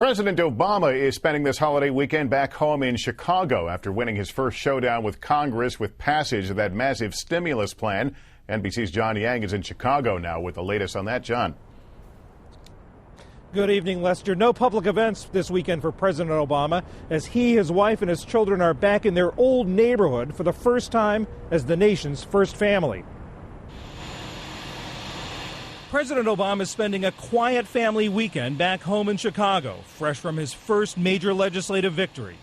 President Obama is spending this holiday weekend back home in Chicago after winning his first showdown with Congress with passage of that massive stimulus plan. NBC's John Yang is in Chicago now with the latest on that. John. Good evening, Lester. No public events this weekend for President Obama as he, his wife, and his children are back in their old neighborhood for the first time as the nation's first family. President Obama is spending a quiet family weekend back home in Chicago, fresh from his first major legislative victory.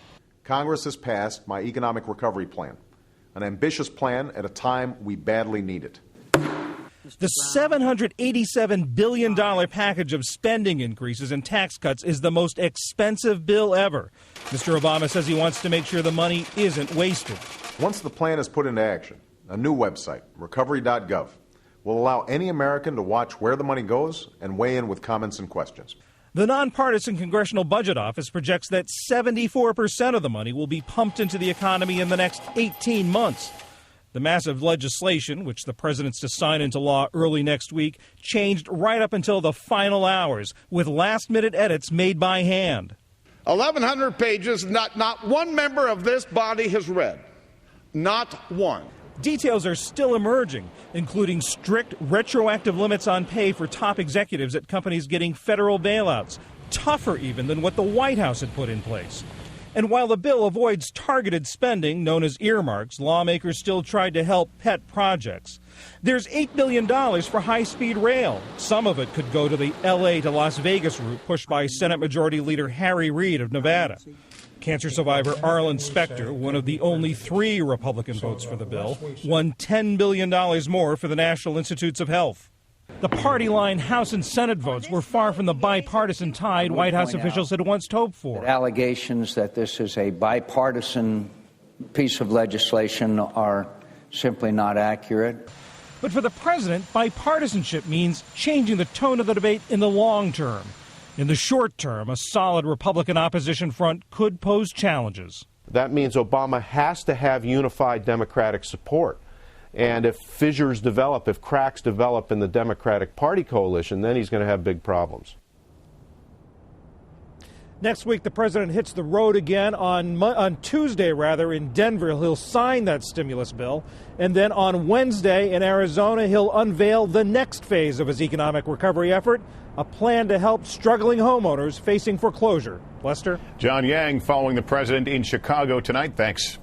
Congress has passed my economic recovery plan, an ambitious plan at a time we badly need it. The $787 billion package of spending increases and tax cuts is the most expensive bill ever. Mr. Obama says he wants to make sure the money isn't wasted. Once the plan is put into action, a new website, recovery.gov, will allow any American to watch where the money goes and weigh in with comments and questions. The nonpartisan Congressional Budget Office projects that 74% of the money will be pumped into the economy in the next 18 months. The massive legislation, which the president's to sign into law early next week, changed right up until the final hours, with last-minute edits made by hand. 1,100 pages, not one member of this body has read. Not one. Details are still emerging, including strict retroactive limits on pay for top executives at companies getting federal bailouts, tougher even than what the White House had put in place. And while the bill avoids targeted spending, known as earmarks, lawmakers still tried to help pet projects. There's $8 billion for high-speed rail. Some of it could go to the L.A. to Las Vegas route pushed by Senate Majority Leader Harry Reid of Nevada. Cancer survivor Arlen Specter, one of the only 3 Republican votes for the bill, won $10 billion more for the National Institutes of Health. The party line House and Senate votes were far from the bipartisan tide White House officials had once hoped for. Allegations that this is a bipartisan piece of legislation are simply not accurate. But for the president, bipartisanship means changing the tone of the debate in the long term. In the short term, a solid Republican opposition front could pose challenges. That means Obama has to have unified Democratic support. And if fissures develop, if cracks develop in the Democratic Party coalition, then he's going to have big problems. Next week, the president hits the road again on Tuesday, in Denver. He'll sign that stimulus bill. And then on Wednesday in Arizona, he'll unveil the next phase of his economic recovery effort, a plan to help struggling homeowners facing foreclosure. Lester? John Yang following the president in Chicago tonight. Thanks.